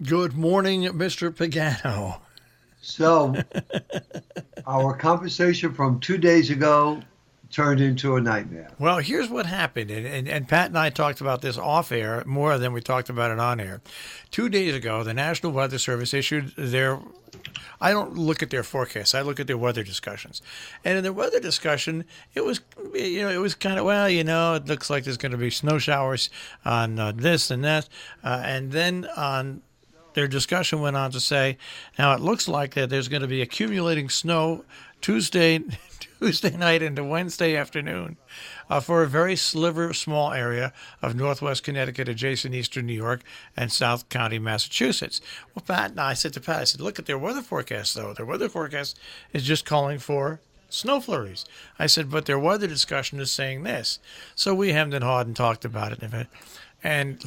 Good morning, Mr. Pagano. So, our conversation from 2 days ago turned into a nightmare. Well, here's what happened, and Pat and I talked about this off air more than we talked about it on air. 2 days ago, the National Weather Service issued their. I don't look at their forecasts. I look at their weather discussions, and in their weather discussion, it was kind of it looks like there's going to be snow showers on this and that, and then on their discussion went on to say, now it looks like that there's going to be accumulating snow Tuesday, Tuesday night into Wednesday afternoon for a very small area of northwest Connecticut, adjacent eastern New York, and South County, Massachusetts. Well, Pat and I said to Pat, I said, look at their weather forecast, though. Their weather forecast is just calling for snow flurries. I said, but their weather discussion is saying this. So we hemmed and hawed and talked about it. And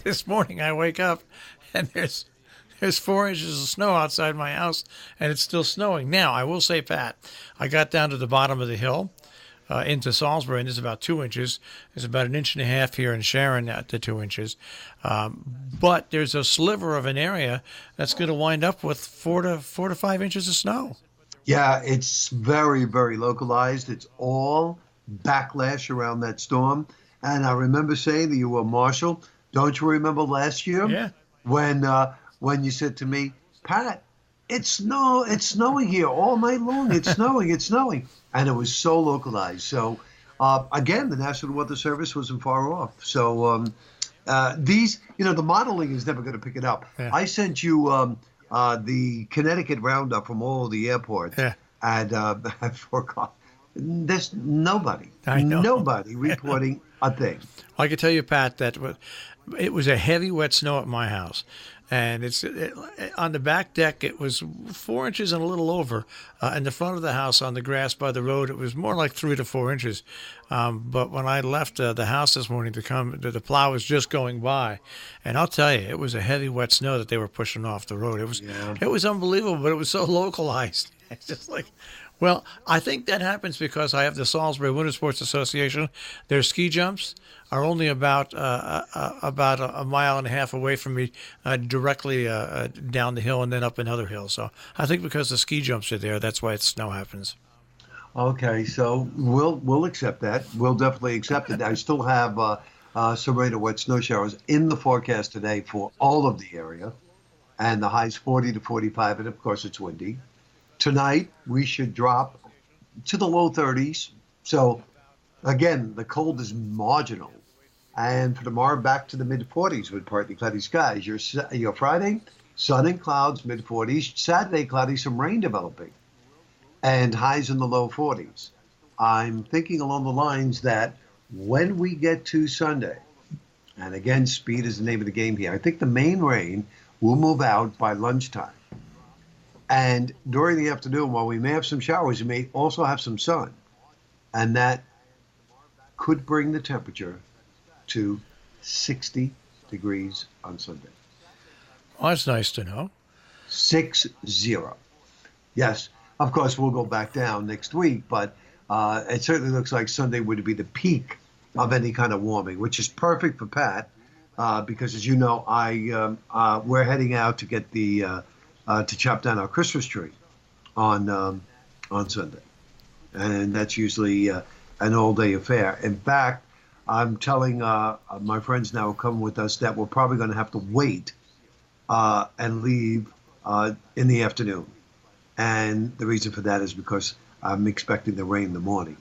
this morning I wake up and there's 4 inches of snow outside my house, and it's still snowing. Now, I will say, Pat, I got down to the bottom of the hill into Salisbury, and there's about 2 inches. There's about an inch and a half here in Sharon at the 2 inches. But there's a sliver of an area that's going to wind up with 4 to 5 inches of snow. Yeah, it's very, very localized. It's all backlash around that storm. And I remember saying to you, well, Marshall, don't you remember last year Yeah. when you said to me, Pat, it's snowing here all night long. It's snowing. And it was so localized. So, again, the National Weather Service wasn't far off. So, the modeling is never going to pick it up. Yeah. I sent you the Connecticut roundup from all the airports Yeah. at 4 o'clock. There's nobody, I know. nobody reporting a thing. I can tell you, Pat, that it was a heavy, wet snow at my house. And on the back deck, it was 4 inches and a little over. In the front of the house, on the grass by the road, it was more like 3 to 4 inches. But when I left the house this morning to come, the plow was just going by, and I'll tell you, it was a heavy, wet snow that they were pushing off the road. Yeah. It was unbelievable, but it was so localized. It's just like, well, I think that happens because I have the Salisbury Winter Sports Association. Their ski jumps are only about a mile and a half away from me, directly down the hill and then up another hill. So I think because the ski jumps are there, that's why snow happens. Okay, so we'll accept that. We'll definitely accept it. I still have some rain or wet snow showers in the forecast today for all of the area, and the high's 40 to 45, and of course it's windy. Tonight we should drop to the low 30s. So again, the cold is marginal. And for tomorrow, back to the mid 40s with partly cloudy skies. Your Friday, sun and clouds, mid 40s. Saturday, cloudy, some rain developing, and highs in the low 40s. I'm thinking along the lines that when we get to Sunday, and again, speed is the name of the game here, I think the main rain will move out by lunchtime. And during the afternoon, while we may have some showers, we may also have some sun. And that could bring the temperature to 60 degrees on Sunday. Well, that's nice to know. 6-0. Yes, of course, we'll go back down next week, but it certainly looks like Sunday would be the peak of any kind of warming, which is perfect for Pat, because as you know, we're heading out to get to chop down our Christmas tree on Sunday, and that's usually an all-day affair. In fact, I'm telling my friends now who come with us that we're probably going to have to wait and leave in the afternoon. And the reason for that is because I'm expecting the rain in the morning.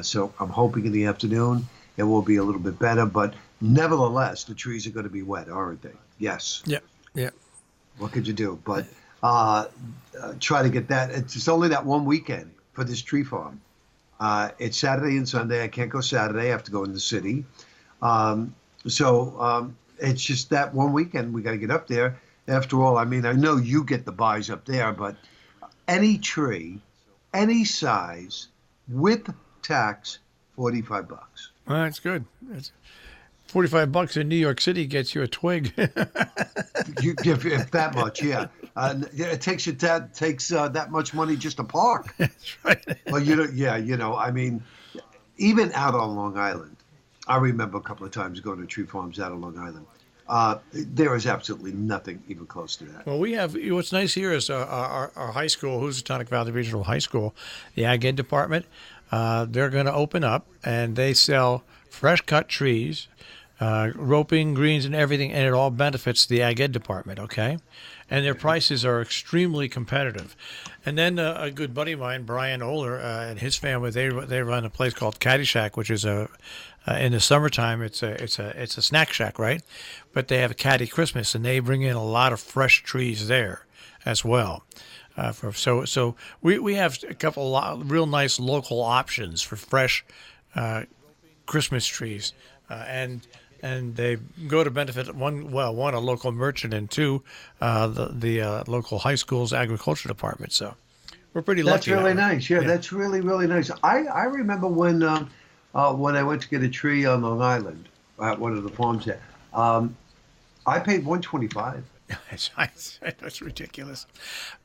So I'm hoping in the afternoon it will be a little bit better. But nevertheless, the trees are going to be wet, aren't they? Yes. Yeah, yeah. What could you do? But try to get that. It's only that one weekend for this tree farm. It's Saturday and Sunday. I can't go Saturday. I have to go in the city. So it's just that one weekend we got to get up there. After all, I mean, I know you get the buys up there, but any tree, any size, with tax, $45. Well, that's good. It's $45 in New York City gets you a twig. If that much, yeah. It takes that much money just to park. That's right. Well, I mean, even out on Long Island, I remember a couple of times going to tree farms out on Long Island. There is absolutely nothing even close to that. Well, we have what's nice here is our high school, Housatonic Valley Regional High School, the Ag Ed department. They're going to open up and they sell fresh cut trees, roping, greens, and everything, and it all benefits the Ag Ed department. Okay, and their prices are extremely competitive. And then a good buddy of mine, Brian Oler, and his family, they run a place called Caddy Shack, which is in the summertime, it's a snack shack, right? But they have a Caddy Christmas, and they bring in a lot of fresh trees there as well. So we have a couple real nice local options for fresh Christmas trees, and they go to benefit one a local merchant, and two the local high school's agriculture department. So we're pretty That's lucky. really nice. Yeah, that's really, really nice. I remember when I went to get a tree on Long Island at one of the farms there. I paid $125. That's ridiculous.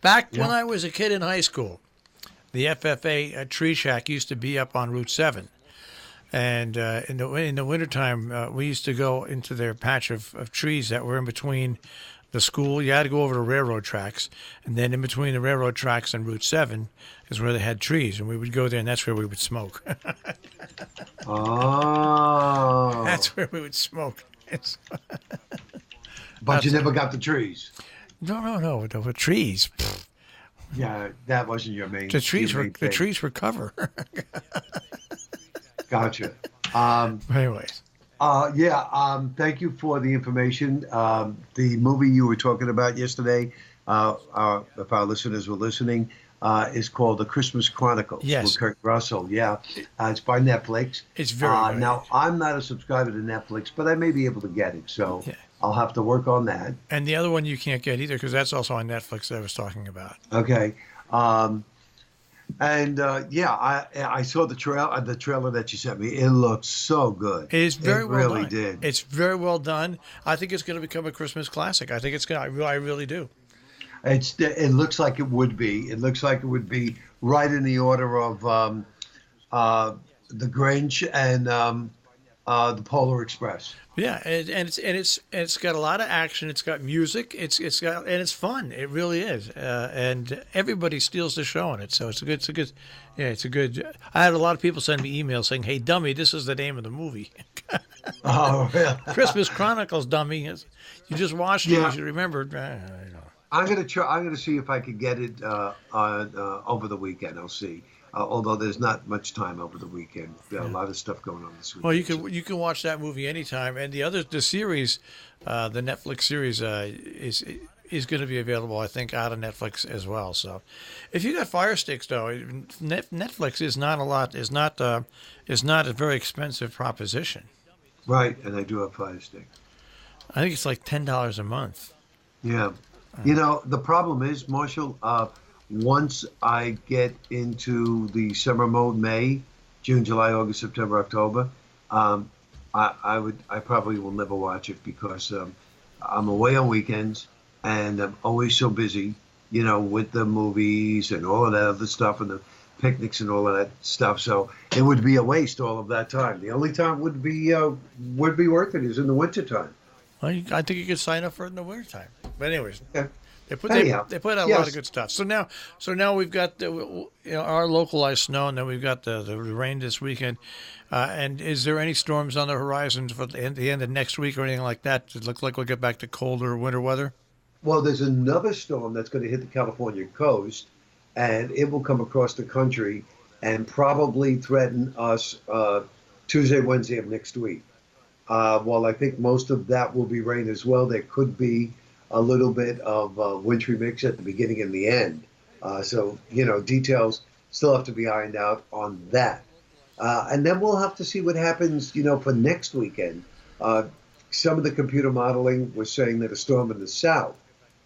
Back Yeah. when I was a kid in high school, the FFA tree shack used to be up on Route 7. And in the wintertime, we used to go into their patch of trees that were in between the school. You had to go over the railroad tracks. And then in between the railroad tracks and Route 7 is where they had trees. And we would go there, and that's where we would smoke. Oh. That's where we would smoke. But you never got the trees. No. The trees. Yeah, that wasn't your main. The trees your were main the thing. trees were cover. Gotcha. Anyways, Thank you for the information. The movie you were talking about yesterday, if our listeners were listening, is called The Christmas Chronicles Yes. with Kurt Russell. Yeah, it's by Netflix. It's very good. Now, I'm not a subscriber to Netflix, but I may be able to get it, so Yeah. I'll have to work on that. and the other one you can't get either because that's also on Netflix that I was talking about. Okay. I saw the trailer that you sent me. It looked so good. It's very it well really done. did. It's very well done. I think it's going to become a Christmas classic. I think it's going. I really do. It looks like it would be. It looks like it would be right in the order of the Grinch and the Polar Express. Yeah, it's got a lot of action. It's got music. It's got and it's fun. It really is. And everybody steals the show on it. So it's a good. Yeah, it's a good. I had a lot of people send me emails saying, "Hey, dummy, this is the name of the movie." Oh, really? Christmas Chronicles, dummy. You just watched it. Yeah. You should remember. I'm gonna try. I'm gonna see if I can get it over the weekend. I'll see. Although there's not much time over the weekend. There are a lot of stuff going on this weekend. Well, you can watch that movie anytime, and the series, the Netflix series is going to be available, I think, out of Netflix as well. So, if you got Fire Sticks, though, Netflix is not a very expensive proposition. Right, and I do have Fire Stick. I think it's like $10 a month. Yeah. You know, the problem is, Marshall, once I get into the summer mode, May, June, July, August, September, October, I probably will never watch it because I'm away on weekends and I'm always so busy, you know, with the movies and all of that other stuff and the picnics and all of that stuff. So it would be a waste all of that time. The only time would be worth it is in the wintertime. Well, I think you could sign up for it in the wintertime. But anyways, Okay. they put Anyhow, they put out a lot of good stuff. So now we've got our localized snow, and then we've got the rain this weekend. And is there any storms on the horizon for the end of next week or anything like that? Does it look like we'll get back to colder winter weather? Well, there's another storm that's going to hit the California coast, and it will come across the country and probably threaten us Tuesday, Wednesday of next week. While I think most of that will be rain as well, there could be a little bit of wintry mix at the beginning and the end. So, details still have to be ironed out on that. And then we'll have to see what happens, for next weekend. Some of the computer modeling was saying that a storm in the south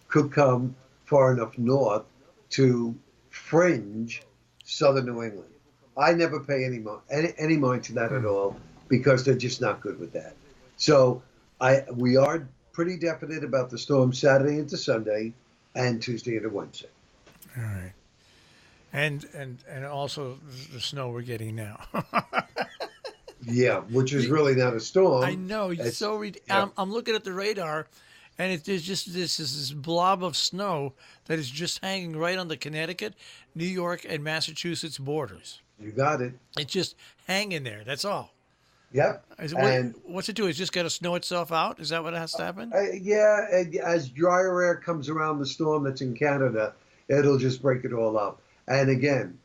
could come far enough north to fringe southern New England. I never pay any mind to that at all because they're just not good with that. So we are pretty definite about the storm Saturday into Sunday and Tuesday into Wednesday. All right. And also the snow we're getting now. Yeah, which is really not a storm. I know. It's yeah, I'm looking at the radar, and there's just this blob of snow that is just hanging right on the Connecticut, New York, and Massachusetts borders. you got it. It's just hanging there. That's all. Yep. And What's it do? It's just got to snow itself out? Is that what has to happen? yeah, as drier air comes around the storm that's in Canada, it'll just break it all up. And again,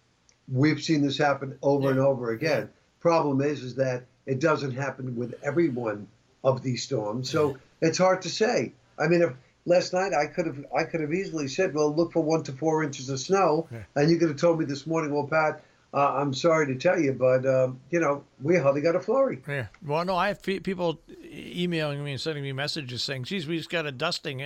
we've seen this happen over and Yeah. over Yeah. again. Problem is that it doesn't happen with every one of these storms, so it's hard to say. I mean, if last night I could have easily said, well, look for 1 to 4 inches of snow, Yeah. and you could have told me this morning, well, Pat, I'm sorry to tell you, but we hardly got a flurry. Yeah. Well, no, I have people emailing me and sending me messages saying, "Geez, we just got a dusting."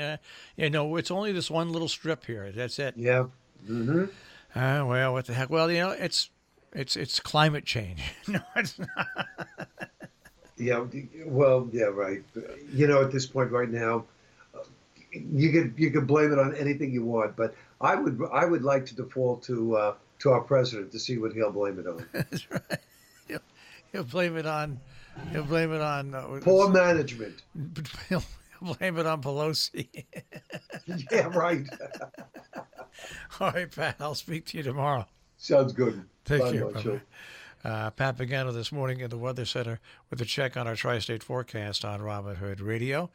It's only this one little strip here. That's it. Yeah. Hmm. Well, what the heck? Well, it's climate change. No, it's not. Yeah. Well, yeah, right. At this point right now, you could blame it on anything you want, but I would like to default to our president to see what he'll blame it on. That's right. He'll, he'll blame it on. He'll blame it on. Poor management. He'll blame it on Pelosi. Yeah, right. All right, Pat. I'll speak to you tomorrow. Sounds good. Take Bye, care. Marshall. Pat Pagano this morning in the Weather Center with a check on our tri-state forecast on Robin Hood Radio.